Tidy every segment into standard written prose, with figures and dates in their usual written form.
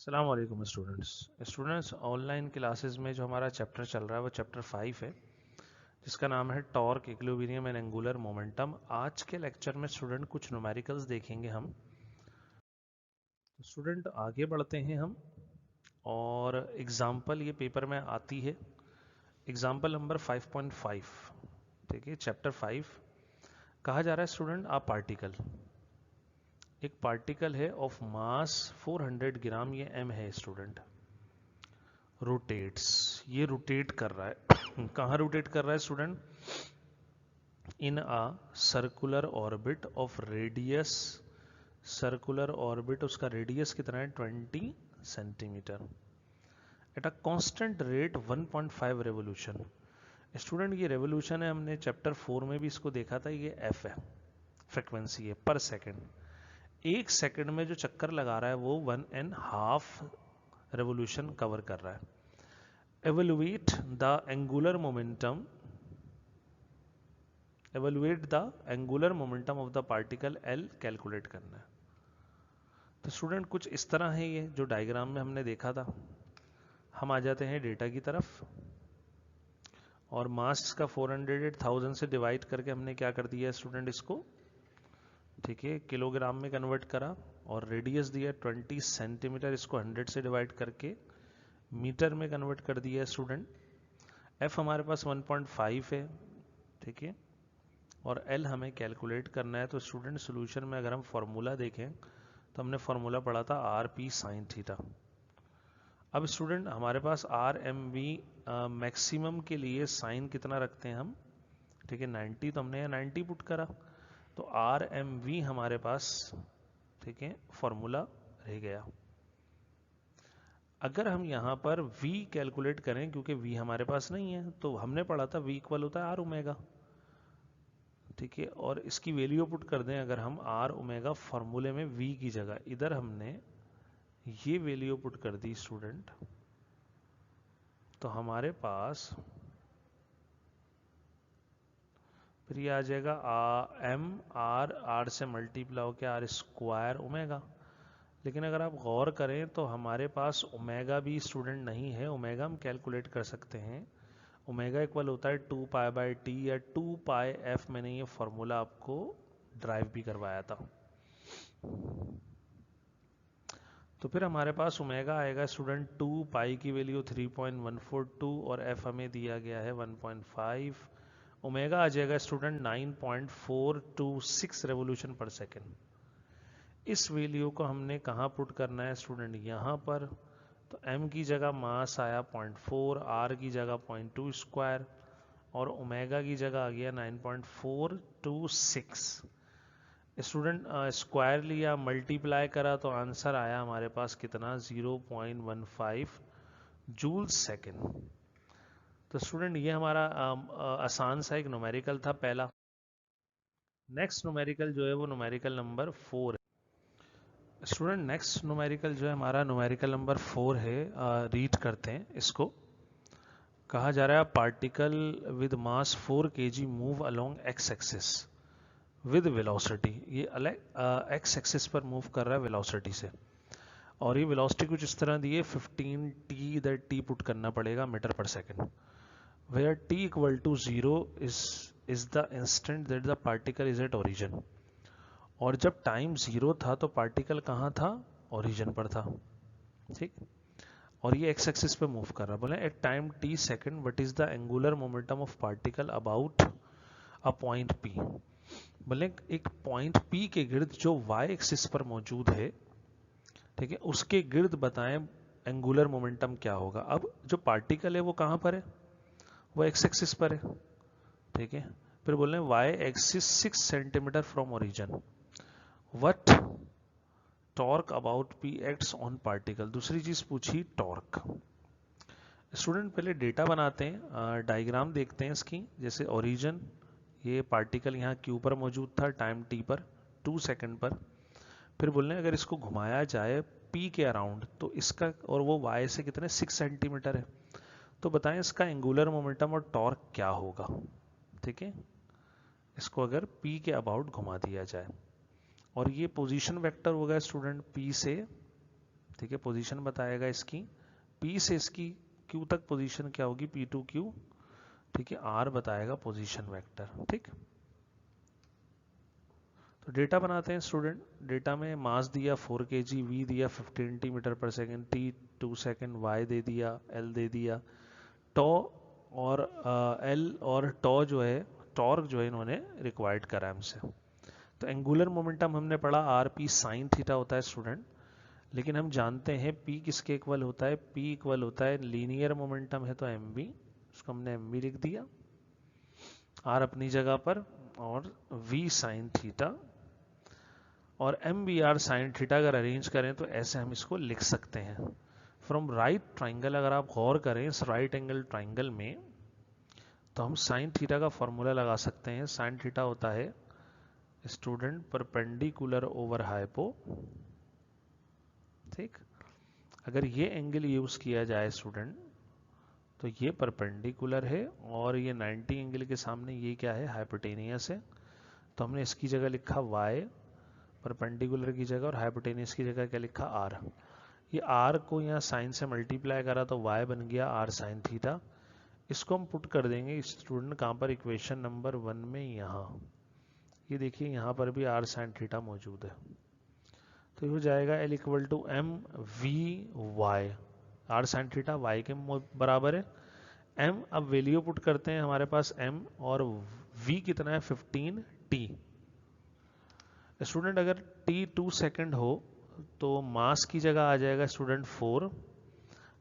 अस्सलाम वालेकुम students online classes में जो हमारा चैप्टर चल रहा है वो चैप्टर 5 है जिसका नाम है torque equilibrium and angular momentum. आज के लेक्चर में स्टूडेंट कुछ न्यूमेरिकल्स देखेंगे हम। तो स्टूडेंट आगे बढ़ते हैं हम, और एग्जाम्पल ये पेपर में आती है। एग्जाम्पल नंबर 5.5, ठीक है, चैप्टर 5। कहा जा रहा है स्टूडेंट आ पार्टिकल, एक पार्टिकल है ऑफ मास 400 ग्राम, ये m है स्टूडेंट, रोटेट्स, ये रोटेट कर रहा है कहाँ रोटेट कर रहा है student? In a circular orbit of radius, circular orbit उसका रेडियस कितना है 20 centimetre, at a constant rate 1.5 revolution. Student ये रेवोल्यूशन है, हमने चैप्टर 4 में भी इसको देखा था, ये एफ है, फ्रिक्वेंसी है पर सेकंड। एक सेकंड में जो चक्कर लगा रहा है वो 1.5 रेवोल्यूशन कवर कर रहा है। evaluate the angular momentum evaluate the angular momentum of the particle L calculate करना है। तो स्टूडेंट कुछ इस तरह है, ये जो डायग्राम में हमने देखा था। हम आ जाते हैं डेटा की तरफ, और मास का 400,000 से डिवाइड करके हमने क्या कर दिया स्टूडेंट इसको, ठीक है, किलोग्राम में कन्वर्ट करा, और रेडियस दिया 20 सेंटीमीटर, इसको 100 से डिवाइड करके मीटर में कन्वर्ट कर दिया स्टूडेंट। एफ हमारे पास 1.5 है, ठीक है, और एल हमें कैलकुलेट करना है। तो स्टूडेंट सोल्यूशन में अगर हम फॉर्मूला देखें तो हमने फॉर्मूला पढ़ा था आर पी साइन थीटा। अब स्टूडेंट हमारे पास आर एम वी मैक्सिमम के लिए साइन कितना रखते हैं हम, ठीक है 90, तो हमने यहाँ 90 पुट करा, तो आर एम वी हमारे पास, ठीक है, फॉर्मूला रह गया। अगर हम यहाँ पर v कैलकुलेट करें, क्योंकि v हमारे पास नहीं है, तो हमने पढ़ा था v इक्वल होता है आर ओमेगा, ठीक है, और इसकी वैल्यू पुट कर दें अगर हम आर ओमेगा फॉर्मूले में v की जगह, इधर हमने ये वैल्यू पुट कर दी स्टूडेंट, तो हमारे पास फिर ये आ जाएगा एम आर, आर से मल्टीप्लाई होकर आर स्क्वायर ओमेगा। लेकिन अगर आप गौर करें तो हमारे पास ओमेगा भी स्टूडेंट नहीं है, ओमेगा हम कैलकुलेट कर सकते हैं, ओमेगा इक्वल होता है 2 पाई बाई टी या 2 पाई एफ। मैंने ये फॉर्मूला आपको ड्राइव भी करवाया था। तो फिर हमारे पास ओमेगा आएगा स्टूडेंट 2 पाई की वैल्यू 3.142, और एफ हमें दिया गया है 1.5। ओमेगा आ जाएगा स्टूडेंट 9.426 रेवोल्यूशन पर सेकेंड। इस वैल्यू को हमने कहाँ पुट करना है स्टूडेंट, यहाँ पर। तो m की जगह मास आया 0.4, r की जगह 0.2 स्क्वायर, और ओमेगा की जगह आ गया 9.426। स्टूडेंट स्क्वायर लिया, मल्टीप्लाई करा, तो आंसर आया हमारे पास कितना, 0.15 जूल सेकेंड। तो स्टूडेंट ये हमारा आसान सा एक न्यूमेरिकल था पहला। नेक्स्ट न्यूमेरिकल जो है वो न्यूमेरिकल नंबर 4 है। स्टूडेंट नेक्स्ट न्यूमेरिकल जो है हमारा न्यूमेरिकल नंबर 4 है, रीड करते हैं इसको। कहा जा रहा है particle with mass 4 kg move along x axis with velocity. ये अलग एक्स एक्सिस पर मूव कर रहा है वेलोसिटी से, और ये वेलोसिटी कुछ इस तरह दी है 15t, इधर t पुट करना पड़ेगा मीटर पर second, where t equal to 0 is the instant that the particle is at origin. और जब टाइम 0 था तो पार्टिकल कहाँ था, ओरिजिन पर था, ठीक। और ये एक्स एक्सिस पे मूव कर रहा है। बोले at time t second what is the angular momentum of particle about a point p। बोले एक पॉइंट p के गिर्द जो y एक्सिस पर मौजूद है, ठीक है, उसके गिर्द बताएं एंगुलर मोमेंटम क्या होगा। अब जो पार्टिकल है वो कहां पर है, वो एक्स एक्सिस पर है, ठीक है। फिर बोल रहे हैं y axis 6 centimetre from origin, what torque about p acts on particle. दूसरी चीज पूछी टॉर्क। स्टूडेंट पहले डेटा बनाते हैं, डायग्राम देखते हैं इसकी। जैसे ओरिजिन, ये पार्टिकल यहाँ q पर मौजूद था टाइम t पर 2 सेकंड पर। फिर बोलने अगर इसको घुमाया जाए p के अराउंड, तो इसका, और वो y से कितने 6 सेंटीमीटर है, तो बताएं इसका एंगुलर मोमेंटम और टॉर्क क्या होगा, ठीक है। इसको अगर p के अबाउट घुमा दिया जाए, और ये पोजीशन वेक्टर होगा स्टूडेंट p से, ठीक है, पोजीशन बताएगा इसकी, P से इसकी Q तक पोजीशन क्या होगी, P2Q, ठीक है, R बताएगा पोजीशन वेक्टर। ठीक, तो डेटा बनाते हैं स्टूडेंट। डेटा में मास दिया 4 kg, V दिया 15 मीटर पर सेकेंड, T 2 सेकेंड, Y दे दिया, L दे दिया, टॉ और L और टॉ जो है, टॉर्क जो है इन्होंने रिक्वायर्ड करा हमसे। तो एंगुलर मोमेंटम हमने पढ़ा आर पी साइन थीटा होता है स्टूडेंट, लेकिन हम जानते हैं P किसके इक्वल होता है, P इक्वल होता है लीनियर मोमेंटम है तो mv, उसको हमने mv लिख दिया, R अपनी जगह पर, और V साइन थीटा और m b r sine theta अगर अरेंज करें तो ऐसे हम इसको लिख सकते हैं। फ्रॉम राइट ट्राइंगल, अगर आप गौर करें इस राइट एंगल ट्राइंगल में, तो हम साइन थीटा का फॉर्मूला लगा सकते हैं। साइन थीटा होता है स्टूडेंट परपेंडिकुलर ओवर हाइपो। ठीक, अगर ये एंगल यूज किया जाए स्टूडेंट तो ये परपेंडिकुलर है, और ये 90 एंगल के सामने ये क्या है, हाइपोटेनियस है। तो हमने इसकी जगह लिखा y परपेंडिकुलर की जगह, और हाइपोटेनियस की जगह क्या लिखा, r। ये r को यहाँ साइन से मल्टीप्लाई करा तो y बन गया r साइन थीटा। इसको हम पुट कर देंगे स्टूडेंट कहाँ पर, इक्वेशन नंबर 1 में, यहाँ ये देखिए यहाँ पर भी r साइन थीटा मौजूद है। तो ये हो जाएगा L equal to m v y, r sine theta y के बराबर है। m अब वैल्यू पुट करते हैं, हमारे पास m और v कितना है 15t। स्टूडेंट अगर t 2 सेकंड हो तो मास की जगह आ जाएगा स्टूडेंट 4,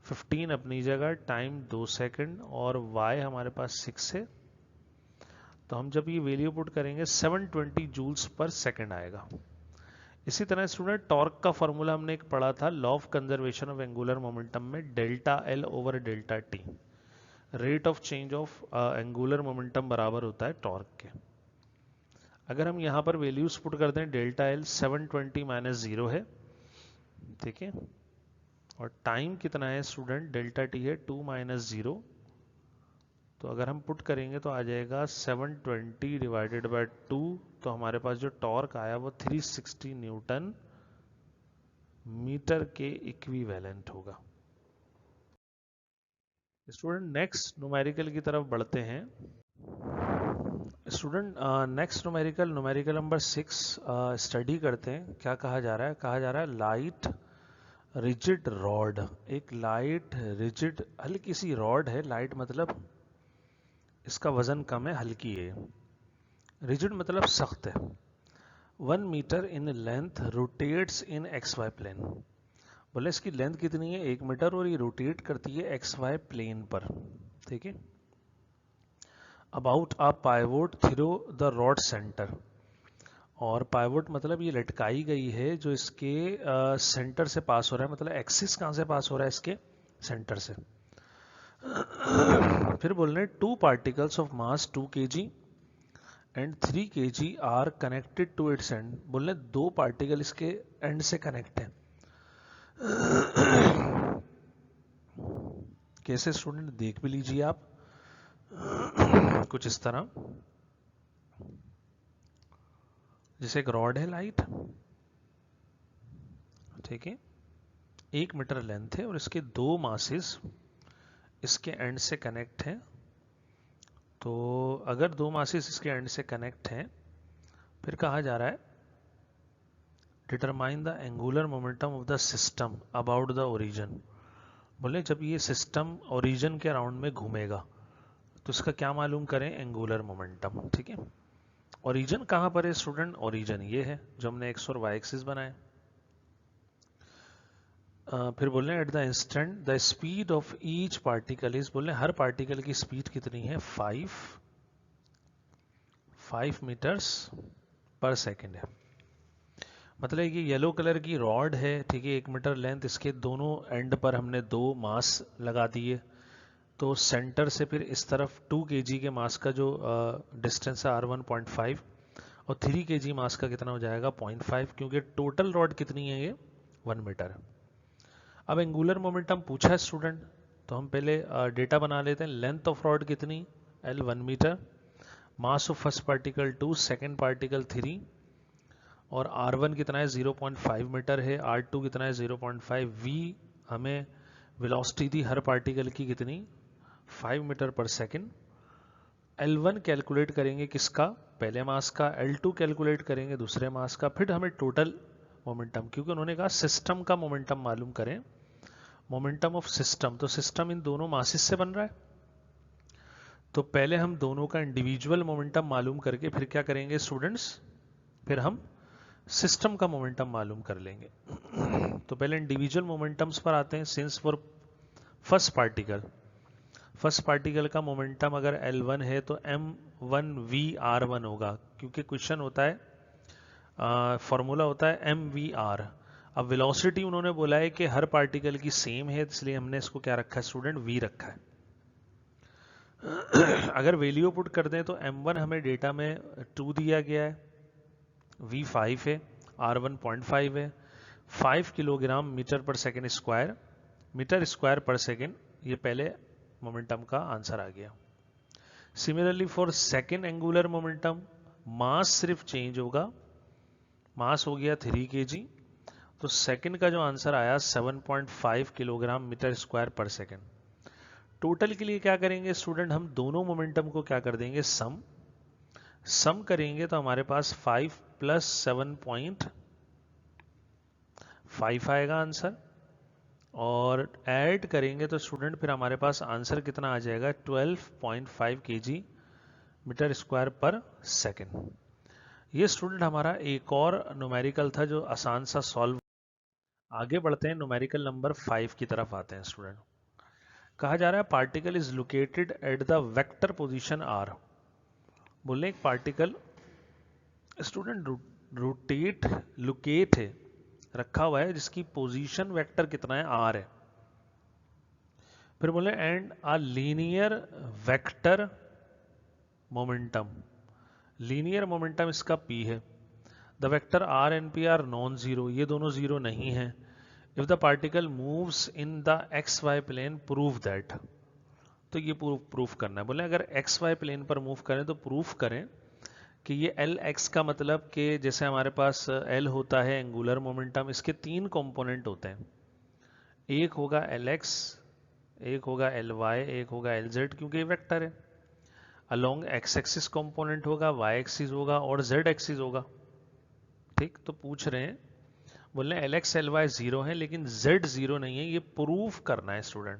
15 अपनी जगह, टाइम 2 सेकंड, और y हमारे पास 6 है। तो हम जब ये वैल्यू पुट करेंगे 720 जूल्स पर सेकंड आएगा। इसी तरह स्टूडेंट टॉर्क का फॉर्मूला हमने एक पढ़ा था, law of conservation of angular momentum में, delta L over delta t, rate of change of angular momentum बराबर होता है टॉर्क के। अगर हम यहाँ पर वैल्यूज पुट करते हैं, डेल्टा एल 720 माइनस 0 है, ठीक है, और टाइम कितना है स्टूडेंट, डेल्टा टी है 2 माइनस 0। तो अगर हम पुट करेंगे तो आ जाएगा 720 डिवाइडेड बाय 2, तो हमारे पास जो टॉर्क आया वो 360 न्यूटन मीटर के इक्विवेलेंट होगा। स्टूडेंट नेक्स्ट न्यूमेरिकल की तरफ बढ़ते हैं। Student next numerical number 6 study करते हैं। क्या कहा जा रहा है, कहा जा रहा है लाइट रिजिड रॉड, एक लाइट रिजिड हल्की सी रॉड है, लाइट मतलब इसका वजन कम है, हल्की है, रिजिड मतलब सख्त है, 1 metre in length, rotates in x y plane. बोले इसकी लेंथ कितनी है, 1 मीटर, और ये रोटेट करती है एक्स वाई प्लेन पर। ठीक है, about a pivot through the rod centre, और पाइवोट मतलब ये लटकाई गई है जो इसके सेंटर से पास हो रहा है, मतलब एक्सिस कहां से पास हो रहा है, इसके सेंटर से। फिर बोल रहे हैं 2 particles of mass 2 kg and 3 kg are connected to its end. बोल रहे 2 पार्टिकल इसके एंड से कनेक्ट है। कैसे स्टूडेंट, देख भी लीजिए आप, कुछ इस तरह, जैसे एक रॉड है लाइट, ठीक है, 1 मीटर लेंथ है, और इसके 2 मासेस इसके एंड से कनेक्ट हैं। तो अगर 2 मासेस इसके एंड से कनेक्ट हैं, फिर कहा जा रहा है determine the angular momentum of the system about the origin. बोले जब ये सिस्टम ओरिजिन के अराउंड में घूमेगा तो इसका क्या मालूम करें, एंगुलर मोमेंटम। ठीक है, ओरिजिन कहां पर है स्टूडेंट, ओरिजिन ये है जो हमने एक्स और वाई एक्सिस बनाए। फिर बोले eight the instant the speed of each particle is, बोले हर पार्टिकल की स्पीड कितनी है, 5 मीटर्स पर सेकेंड है। मतलब ये येलो कलर की रॉड है, ठीक है, 1 मीटर लेंथ, इसके दोनों एंड पर हमने 2 मास लगा दिए। तो सेंटर से फिर इस तरफ 2 kg के मास का जो डिस्टेंस है R1 0.5, और 3 kg मास का कितना हो जाएगा 0.5, क्योंकि टोटल रॉड कितनी है ये 1 मीटर। अब एंगुलर मोमेंटम पूछा है स्टूडेंट, तो हम पहले डेटा बना लेते हैं। लेंथ ऑफ रॉड कितनी, L 1 metre, mass of first particle 2, second particle 3, और R1 कितना है 0.5 मीटर है, R2 कितना है 0.5, V हमें वेलोसिटी थी हर पार्टिकल की कितनी 5 मीटर पर सेकेंड। L1 कैलकुलेट करेंगे किसका, पहले मास का, L2 कैलकुलेट करेंगे दूसरे मास का, फिर हमें टोटल मोमेंटम, क्योंकि उन्होंने कहा सिस्टम का मोमेंटम मालूम करें, मोमेंटम ऑफ सिस्टम, तो सिस्टम इन दोनों मासेस से बन रहा है, तो पहले हम दोनों का इंडिविजुअल मोमेंटम मालूम करके फिर क्या करेंगे स्टूडेंट्स, फिर हम सिस्टम का मोमेंटम मालूम कर लेंगे। तो पहले इंडिविजुअल मोमेंटम्स पर आते हैं। सिंस फॉर फर्स्ट पार्टिकल का मोमेंटम अगर L1 है तो m1v_r1 होगा, क्योंकि क्वेश्चन होता है, फॉर्मूला होता है mv_r। अब वेलोसिटी उन्होंने बोला है कि हर पार्टिकल की सेम है, इसलिए हमने इसको क्या रखा है स्टूडेंट, v रखा है। अगर वैल्यू पुट कर दें तो m1 हमें डेटा में 2 दिया गया है, v 5 है, r1 0.5 है, 5 किलोग्राम मीटर पर सेकेंड स्क्वायर, मीटर स्क्वायर पर सेकेंड, ये पहले मोमेंटम का आंसर आ गया। Similarly for second angular momentum, mass सिर्फ चेंज होगा, मास हो गया 3 kg, तो सेकेंड का जो आंसर आया 7.5 किलोग्राम मीटर स्क्वायर पर सेकेंड। टोटल के लिए क्या करेंगे स्टूडेंट, हम दोनों मोमेंटम को क्या कर देंगे, सम करेंगे, तो हमारे पास 5 + 7.5 आएगा आंसर, और ऐड करेंगे तो स्टूडेंट फिर हमारे पास आंसर कितना आ जाएगा, 12.5 kg मीटर स्क्वायर पर सेकेंड। ये स्टूडेंट हमारा एक और न्यूमेरिकल था जो आसान सा सॉल्व। आगे बढ़ते हैं, न्यूमेरिकल नंबर 5 की तरफ आते हैं स्टूडेंट। कहा जा रहा है particle is located at the vector position r। बोले एक पार्टिकल स्टूडेंट लोकेट है, रखा हुआ है, जिसकी पोजीशन वेक्टर कितना है, r है। फिर बोले and a linear vector momentum, linear momentum इसका p है। The vector r and p are non zero, ये दोनों जीरो नहीं है। If the particle moves in the XY plane prove that, तो ये प्रूफ करना है। बोले अगर XY प्लेन पर मूव करें तो प्रूफ करें कि ये LX का मतलब कि जैसे हमारे पास L होता है एंगुलर मोमेंटम, इसके 3 कंपोनेंट होते हैं, एक होगा LX, एक होगा LY, एक होगा LZ, क्योंकि ये वेक्टर है। अलोंग X एक्सिस कंपोनेंट होगा, Y एक्सिस होगा और Z एक्सिस होगा। ठीक, तो पूछ रहे हैं, बोल रहे हैं LX LY जीरो है लेकिन Z जीरो नहीं है, ये प्रूफ करना है स्टूडेंट,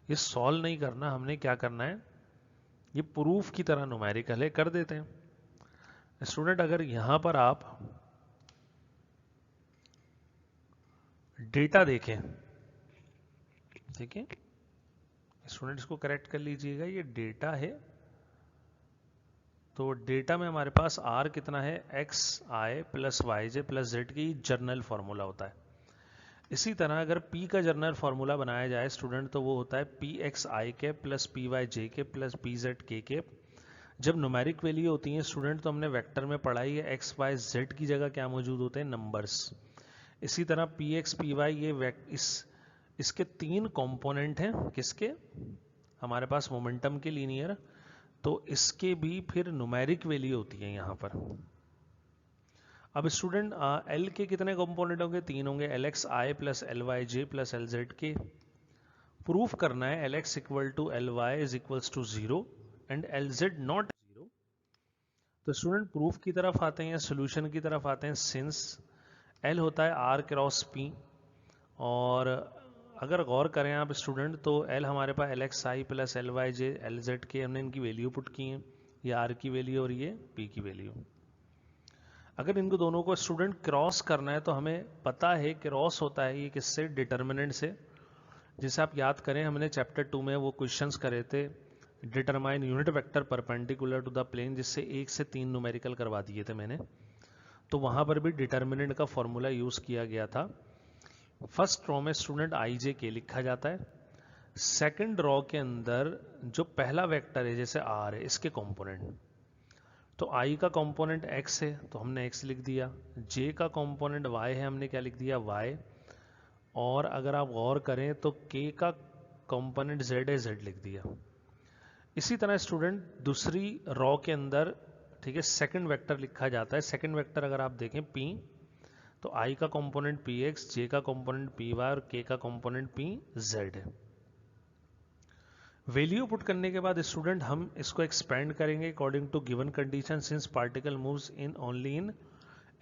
ये सॉल्व नहीं करना, हमने क्या करना है, ये प्रूफ की तरह न्यूमेरिकल है, कर देते हैं स्टूडेंट। अगर यहां पर आप डेटा देखें, ठीक है स्टूडेंट, इसको करेक्ट कर लीजिएगा, ये डेटा है, तो डेटा में हमारे पास R कितना है, XI + YJ + Z की जर्नल फॉर्मूला होता है। इसी तरह अगर P का जर्नल फॉर्मूला बनाया जाए स्टूडेंट, तो वो होता है PXI के + PYJ के + PZK के। जब न्यूमेरिक वैल्यू होती है स्टूडेंट, तो हमने वेक्टर में पढ़ाई है एक्स वाई जेड की जगह क्या मौजूद होते हैं, नंबर्स। इसी तरह पी एक्स पी वाई ये इसके 3 कंपोनेंट हैं, किसके, हमारे पास मोमेंटम के लीनियर, तो इसके भी फिर न्यूमेरिक वैल्यू होती है यहाँ पर। अब स्टूडेंट एल के कितने कंपोनेंट होंगे, 3 होंगे, एल एक्स आई + LY J + LZ के। प्रूफ करना है LX = LY = 0 and LZ not 0। तो स्टूडेंट प्रूफ की तरफ आते हैं, सोल्यूशन की तरफ आते हैं। सिंस L होता है R × P, और अगर गौर करें आप स्टूडेंट, तो L हमारे पास LXI + LY J LZ के, हमने इनकी वैल्यू पुट की है, ये R की वैल्यू और ये P की वैल्यू। अगर इनको दोनों को स्टूडेंट क्रॉस करना है, तो हमें पता है क्रॉस होता है ये किससे, डिटर्मिनेंट से। जिसे आप याद करें, हमने चैप्टर 2 में वो क्वेश्चंस करे थे, determine unit vector perpendicular to the plane, जिससे 1 से 3 न्यूमेरिकल करवा दिए थे मैंने, तो वहां पर भी डिटर्मिनेंट का फॉर्मूला यूज किया गया था। फर्स्ट रो में स्टूडेंट IJK लिखा जाता है, सेकंड रो के अंदर जो पहला वेक्टर है जैसे R है, इसके कंपोनेंट, तो I का कंपोनेंट X है तो हमने X लिख दिया, J का कंपोनेंट Y है, हमने क्या लिख दिया, Y, और अगर आप गौर करें तो K का कंपोनेंट Z है, Z लिख दिया। इसी तरह स्टूडेंट दूसरी रो के अंदर ठीक है, सेकंड वेक्टर लिखा जाता है। सेकंड वेक्टर अगर आप देखें p, तो i का कंपोनेंट px, j का कंपोनेंट py और k का कंपोनेंट pz है। वैल्यू पुट करने के बाद स्टूडेंट हम इसको एक्सपेंड करेंगे according to given condition, since particle moves in only in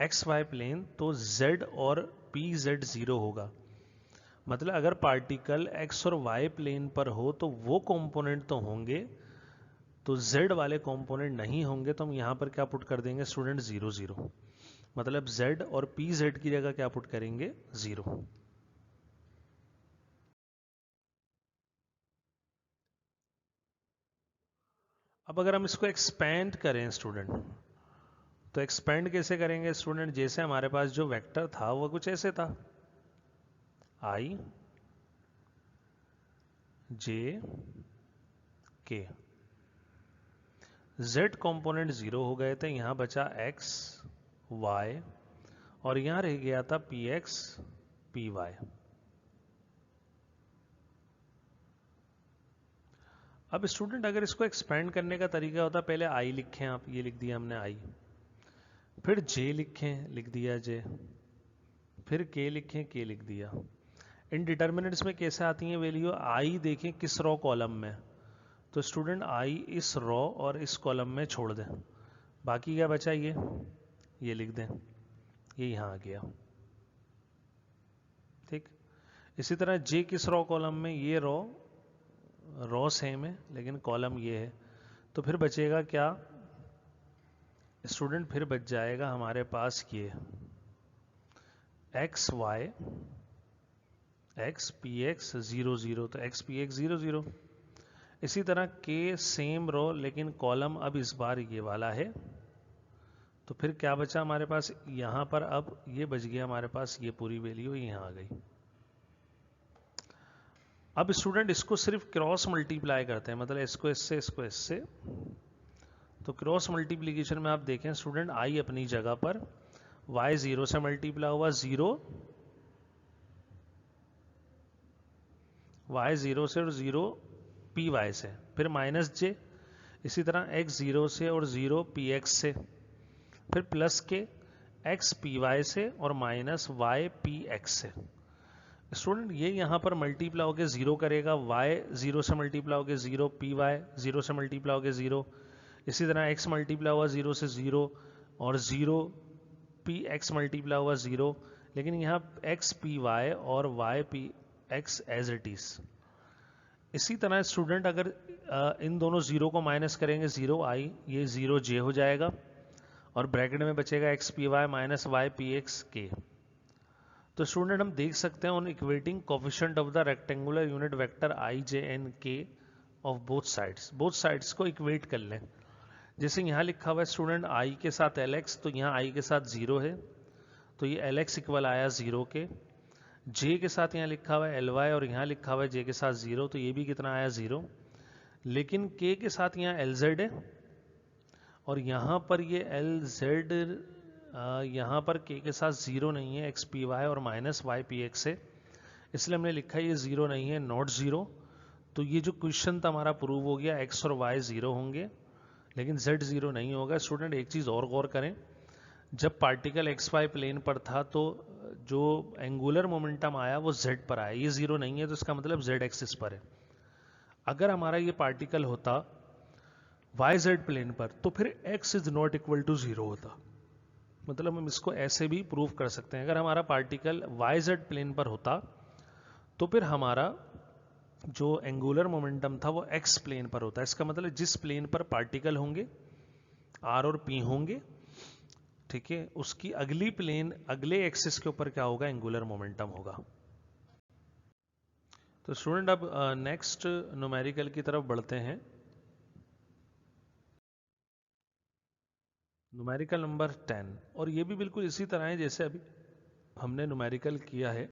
x y plane, तो z और pz 0 होगा। मतलब अगर पार्टिकल x और y प्लेन पर हो तो वो कंपोनेंट तो होंगे, तो z वाले कंपोनेंट नहीं होंगे, तो हम यहाँ पर क्या पुट कर देंगे स्टूडेंट 0 0। मतलब z और pz की जगह क्या पुट करेंगे 0। अब अगर हम इसको एक्सपेंड करें स्टूडेंट, तो एक्सपेंड कैसे करेंगे स्टूडेंट? जैसे हमारे पास जो वेक्टर था वो कुछ ऐसे था, i j k, z component 0 हो गए थे, यहां बचा x y और यहां रह गया था px py। अब स्टूडेंट अगर इसको एक्सपेंड करने का तरीका होता, पहले i लिखें आप, ये लिख दिया हमने i, फिर j लिखें, लिख दिया j, फिर k लिखें, k लिख दिया। इन डिटर्मिनेंट्स में कैसे आती हैं वैल्यू? i देखें किस रो कॉलम में, तो स्टूडेंट i इस रो और इस कॉलम में छोड़ दें, बाकी क्या बचा ये लिख दें, ये यहां आ गया। ठीक, इसी तरह j किस रो कॉलम में, ये रो सेम है लेकिन कॉलम ये है, तो फिर बचेगा क्या स्टूडेंट? फिर बच जाएगा हमारे पास ये x y x p x 0 0, तो एक्स पी एक्स 0 0। इसी तरह के सेम रो लेकिन कॉलम अब इस बार ये वाला है, तो फिर क्या बचा हमारे पास यहां पर? अब ये बच गया हमारे पास, ये पूरी वैल्यू यहां आ गई। अब स्टूडेंट इसको सिर्फ क्रॉस मल्टीप्लाई करते हैं, मतलब इसको इससे, तो क्रॉस मल्टीप्लीकेशन में आप देखें स्टूडेंट आई अपनी जगह पर, y 0 से मल्टीप्लाई हुआ 0, y 0 से और 0 पी वाई से, फिर माइनस j, इसी तरह x 0 से और 0 पी एक्स से, फिर प्लस के x पी वाई से और माइनस y पी एक्स से। स्टूडेंट ये यहाँ पर मल्टीप्लाई होकर 0 करेगा, y 0 से मल्टीप्लाई होकर 0, पी वाई 0 से मल्टीप्लाई होकर 0, इसी तरह x मल्टीप्लाई हुआ 0 से 0 और 0 पी एक्स मल्टीप्लाई हुआ 0, लेकिन यहाँ x पी वाई और y p x as it is. इसी तरह स्टूडेंट अगर इन दोनों 0 को माइनस करेंगे 0 i, ये 0 j हो जाएगा और ब्रैकेट में बचेगा x p y minus y p x k। तो स्टूडेंट हम देख सकते हैं on equating coefficient of the rectangular unit vector i j n k of both sides को इक्वेट कर लें। जैसे यहाँ लिखा हुआ है स्टूडेंट i के साथ lx, तो यहाँ i के साथ 0 है, तो ये lx इक्वल आया 0 के। j के साथ यहाँ लिखा हुआ है ly और यहाँ लिखा हुआ है j के साथ 0, तो ये भी कितना आया 0। लेकिन k के साथ यहाँ lz है और यहाँ पर ये lz, यहाँ पर k के साथ 0 नहीं है, x पी वाई और माइनस y पी एक्स है, इसलिए हमने लिखा है ये 0 नहीं है, नॉट 0। तो ये जो क्वेश्चन था हमारा प्रूव हो गया, x और y 0 होंगे लेकिन z 0 नहीं होगा। स्टूडेंट एक चीज़ और गौर करें, जब पार्टिकल एक्स वाई प्लेन पर था तो जो एंगुलर मोमेंटम आया वो z पर आया, ये 0 नहीं है, तो इसका मतलब z एक्सिस पर है। अगर हमारा ये पार्टिकल होता yz प्लेन पर तो फिर x is not equal to 0 होता। मतलब हम इसको ऐसे भी प्रूव कर सकते हैं, अगर हमारा पार्टिकल yz प्लेन पर होता तो फिर हमारा जो एंगुलर मोमेंटम था वो x प्लेन पर होता है। इसका मतलब जिस प्लेन पर पार्टिकल होंगे r और p होंगे, ठीक है, उसकी अगली प्लेन अगले एक्सिस के ऊपर क्या होगा? एंगुलर मोमेंटम होगा। तो स्टूडेंट अब नेक्स्ट न्यूमेरिकल की तरफ बढ़ते हैं। न्यूमेरिकल नंबर 10, और ये भी बिल्कुल इसी तरह है जैसे अभी हमने न्यूमेरिकल किया है।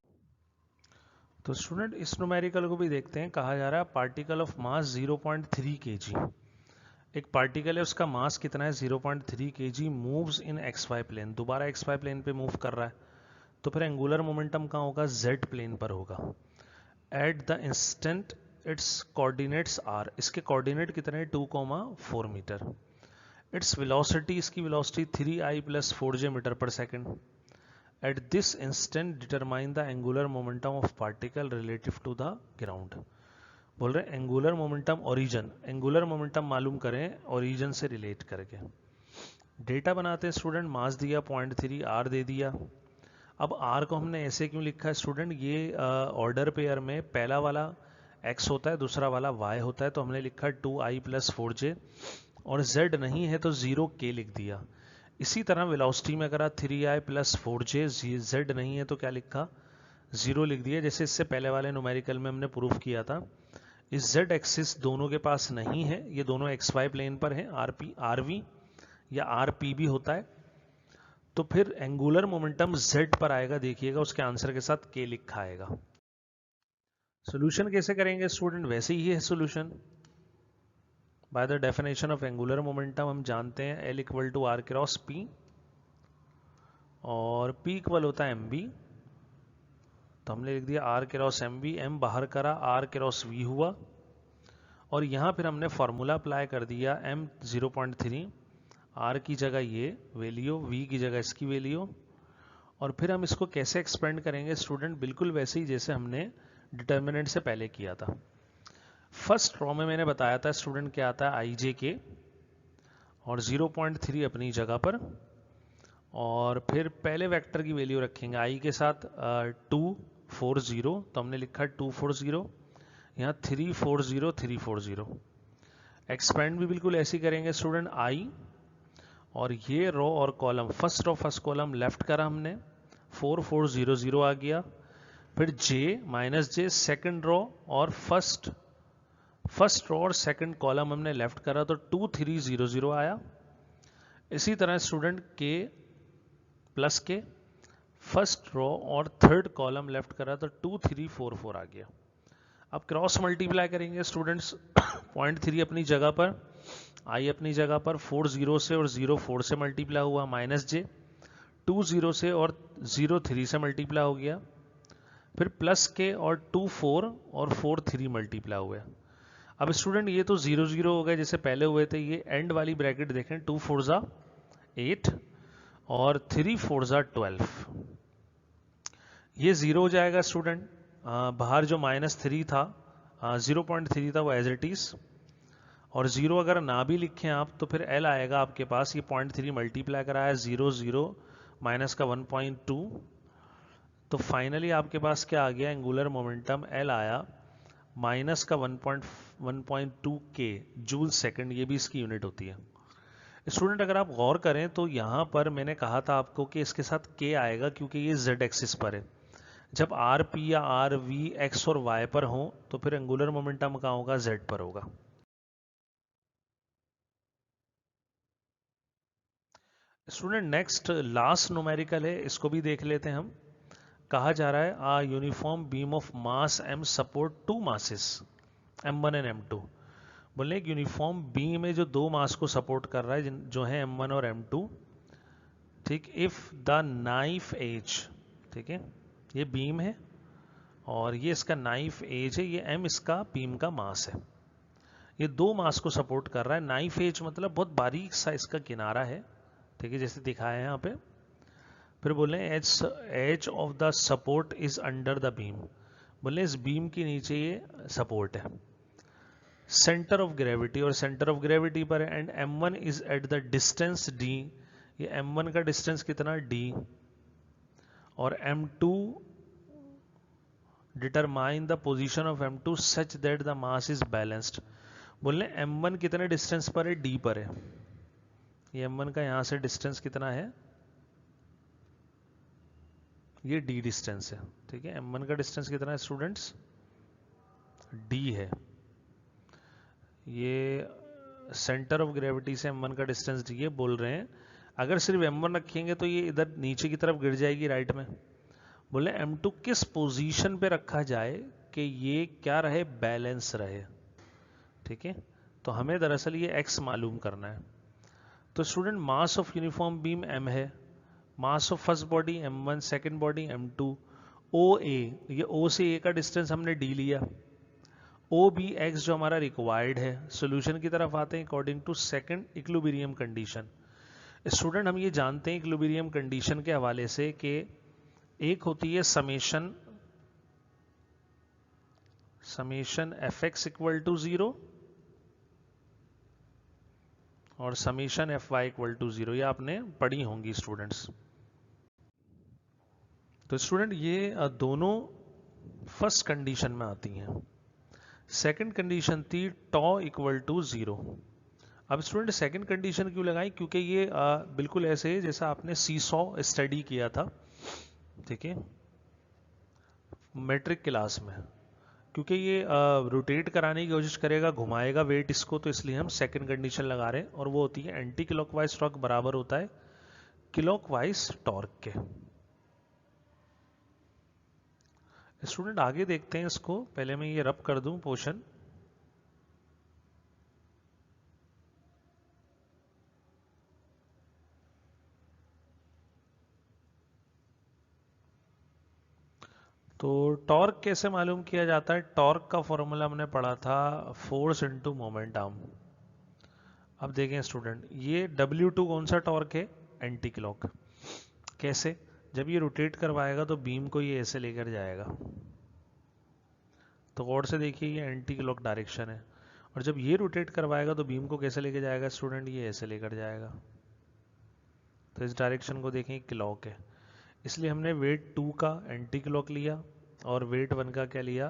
तो स्टूडेंट इस न्यूमेरिकल को भी देखते हैं। कहा जा रहा है पार्टिकल ऑफ मास 0.3 kg, एक पार्टिकल है उसका मास कितना है 0.3 kg, moves in x y plane, दोबारा एक्स वाई प्लेन पे मूव कर रहा है, तो फिर एंगुलर मोमेंटम कहाँ होगा? z प्लेन पर होगा। At the instant its coordinates are, इसके कोऑर्डिनेट कितने हैं? 2,4 मीटर। इट्स वेलोसिटी, इसकी वेलोसिटी 3i + 4j मीटर पर second. At this instant determine the angular momentum of particle relative to the ground. बोल रहे angular momentum origin, angular momentum मालूम करें ओरिजिन से रिलेट करके। डेटा बनाते हैं स्टूडेंट, मास दिया 0.3, आर दे दिया। अब आर को हमने ऐसे क्यों लिखा है स्टूडेंट, ये ऑर्डर पेयर में पहला वाला x होता है, दूसरा वाला y होता है, तो हमने लिखा 2i + 4j, और z नहीं है तो 0k लिख दिया। इसी तरह वेलोसिटी में अगर 3i + 4j, z नहीं है तो क्या लिखा, 0 लिख दिया, जैसे इससे पहले वाले न्यूमेरिकल में हमने प्रूफ किया था। इस z एक्सिस दोनों के पास नहीं है, ये दोनों xy प्लेन पर हैं, rv या rp भी होता है, तो फिर एंगुलर मोमेंटम z पर आएगा, देखिएगा उसके आंसर के साथ k लिखा आएगा। सोल्यूशन कैसे करेंगे स्टूडेंट, वैसे ही है solution. By the definition of angular momentum हम जानते हैं L = r क्रॉस p, और p इक्वल होता है mv, तो हमने लिख दिया r क्रॉस mv, m बाहर करा, r क्रॉस v हुआ, और यहाँ फिर हमने फॉर्मूला अप्लाई कर दिया, m 0.3, r की जगह ये वैल्यू, v की जगह इसकी वैल्यू, और फिर हम इसको कैसे एक्सपेंड करेंगे स्टूडेंट, बिल्कुल वैसे ही जैसे हमने डिटर्मिनेंट से पहले किया था। फर्स्ट रॉ में मैंने बताया था स्टूडेंट क्या आता है, ijk, और 0.3 अपनी जगह पर, और फिर पहले वेक्टर की वैल्यू रखेंगे i के साथ 240, तो हमने लिखा 240, यहाँ 340 340। एक्सपेंड भी बिल्कुल ऐसे ही करेंगे स्टूडेंट, i और ये रो और column, first row first column left करा हमने, 4400 आ गया, फिर j - j सेकंड रो और फर्स्ट रो और सेकंड कॉलम हमने लेफ्ट करा, तो 2300 आया। इसी तरह स्टूडेंट k प्लस के फर्स्ट रो और थर्ड कॉलम लेफ्ट करा, तो 2344 आ गया। अब क्रॉस मल्टीप्लाई करेंगे स्टूडेंट्स, 0.3 अपनी जगह पर, i अपनी जगह पर, 40 से और 04 से मल्टीप्लाई हुआ, -j 20 से और 03 से मल्टीप्लाई हो गया, फिर प्लस के और 24 और 43 मल्टीप्लाई हुए। अब स्टूडेंट ये तो 0 हो गए जैसे पहले हुए थे, ये एंड वाली ब्रैकेट देखें, 2 4 8 और 3 4 12, ये 0 हो जाएगा स्टूडेंट। बाहर जो -3 था, 0.3 था, वो एज इट इज, और 0 अगर ना भी लिखें आप तो फिर L आएगा आपके पास, ये 0.3 मल्टीप्लाई कराया 0 0 माइनस का 1.2, तो फाइनली आपके पास क्या आ गया, एंगुलर मोमेंटम L आया माइनस का 1.2 k जूल सेकंड, ये भी इसकी यूनिट होती है। स्टूडेंट अगर आप गौर करें तो यहाँ पर मैंने कहा था आपको कि इसके साथ k आएगा क्योंकि ये z एक्सिस पर है। जब आर पी या आर वी एक्स और वाई पर हो तो फिर एंगुलर मोमेंटम कहाँ होगा, z पर होगा। स्टूडेंट नेक्स्ट लास्ट न्यूमेरिकल है, इसको भी देख लेते हैं हम। कहा जा रहा है a uniform beam of mass m support 2 masses m1 and m2। बोले एक यूनिफॉर्म बीम में जो 2 मास को सपोर्ट कर रहा है, जो है m1 और m2, ठीक। इफ द नाइफ एज, ठीक है, ये बीम है और ये इसका नाइफ एज है, ये m इसका बीम का मास है, ये 2 मास को सपोर्ट कर रहा है। नाइफ एज मतलब बहुत बारीक सा इसका किनारा है, ठीक है, जैसे दिखाया है यहाँ पे। फिर बोले edge of the support is under the beam, बोले इस बीम के नीचे ये सपोर्ट है। सेंटर ऑफ ग्रेविटी, और सेंटर ऑफ ग्रेविटी पर है, and m1 is at the distance d, ये m1 का डिस्टेंस कितना d, और m2 determine the position of m2 such that the mass is balanced. बोले m1 कितने डिस्टेंस पर है, d पर है, ये m1 का यहां से डिस्टेंस कितना है, ये d डिस्टेंस है, ठीक है। m1 का डिस्टेंस कितना है स्टूडेंट्स, d है। ये सेंटर ऑफ ग्रेविटी से m1 का डिस्टेंस d है, बोल रहे हैं अगर सिर्फ m1 रखेंगे तो ये इधर नीचे की तरफ गिर जाएगी राइट में। बोले m2 किस पोजीशन पे रखा जाए कि ये क्या रहे, बैलेंस रहे, ठीक है। तो हमें दरअसल ये x मालूम करना है। तो student mass of uniform beam m है, मास of first body m1, second body m2, OA, ये O से A का डिस्टेंस हमने d लिया, ओ बी एक्स जो हमारा रिक्वायर्ड है। सोल्यूशन की तरफ आते हैं according to second equilibrium condition. Student हम ये जानते हैं इक्विलिब्रियम कंडीशन के हवाले से कि एक होती है summation F X equal to 0 और summation F Y equal to 0, ये आपने पढ़ी होंगी स्टूडेंट्स। तो स्टूडेंट ये दोनों फर्स्ट कंडीशन में आती हैं। सेकंड कंडीशन थी टॉ इक्वल टू 0। अब स्टूडेंट सेकंड कंडीशन क्यों लगाई, क्योंकि ये बिल्कुल ऐसे है जैसा आपने सीसॉ स्टडी किया था, ठीक है, मैट्रिक क्लास में। क्योंकि ये रोटेट कराने की कोशिश करेगा, घुमाएगा वेट इसको, तो इसलिए हम सेकंड कंडीशन लगा रहे हैं, और वो होती है एंटी क्लॉकवाइज टॉर्क बराबर होता है क्लॉकवाइज टॉर्क के। स्टूडेंट आगे देखते हैं इसको, पहले मैं ये रब कर दूं पोर्शन। तो टॉर्क कैसे मालूम किया जाता है? टॉर्क का फॉर्मूला हमने पढ़ा था फोर्स इनटू मोमेंट आर्म। अब देखें स्टूडेंट, ये W2 कौन सा टॉर्क है? Anti clock. कैसे? जब ये रोटेट करवाएगा तो बीम को ये ऐसे लेकर जाएगा, तो गौर से देखिए ये एंटी क्लॉक डायरेक्शन है। और जब ये रोटेट करवाएगा तो बीम को कैसे लेकर जाएगा स्टूडेंट? ये ऐसे लेकर जाएगा। तो इस डायरेक्शन को देखें क्लॉक है, इसलिए हमने वेट 2 का एंटी क्लॉक लिया और वेट 1 का क्या लिया?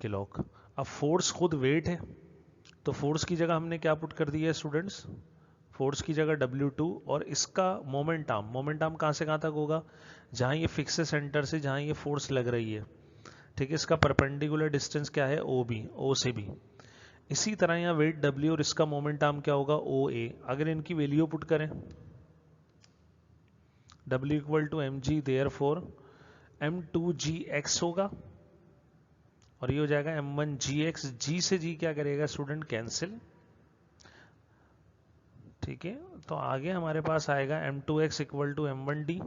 क्लॉक। अब फोर्स खुद वेट है, तो फोर्स की जगह हमने क्या पुट कर दिया है स्टूडेंट्स? फोर्स की जगह W2, और इसका मोमेंट आर्म कहाँ से कहाँ तक होगा? जहाँ ये फिक्स है सेंटर से, जहाँ ये फोर्स लग रही है, ठीक है, इसका परपेंडिकुलर डिस्टेंस क्या है? OB, O से B। इसी तरह यहाँ वेट W और इसका मोमेंट आर्म क्या होगा? OA। अगर इनकी वैल्यू पुट करें, W equal to mg, therefore m2gx होगा, और ये हो जाएगा m1gx। g से g क्या करेगा स्टूडेंट? कैंसिल, ठीक है। तो आगे हमारे पास आएगा m2x इक्वल टू m1d,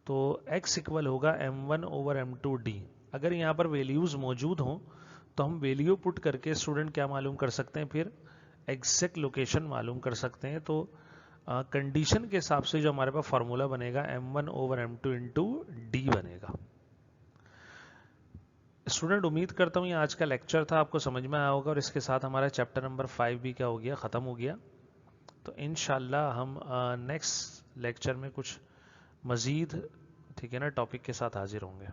तो x इक्वल होगा m1 ओवर m2d। अगर यहाँ पर वैल्यूज मौजूद हों तो हम वैल्यू पुट करके स्टूडेंट क्या मालूम कर सकते हैं? फिर एग्जैक्ट लोकेशन मालूम कर सकते हैं। तो कंडीशन के हिसाब से जो हमारे पास फॉर्मूला बनेगा m1 over m2 into D बनेगा। स्टूडेंट उम्मीद करता हूँ ये आज का लेक्चर था, आपको समझ में आया होगा, और इसके साथ हमारा चैप्टर नंबर 5 भी क्या हो गया? ख़त्म हो गया। तो इंशाल्लाह हम नेक्स्ट लेक्चर में कुछ मज़ीद, ठीक है ना, टॉपिक के साथ हाजिर होंगे।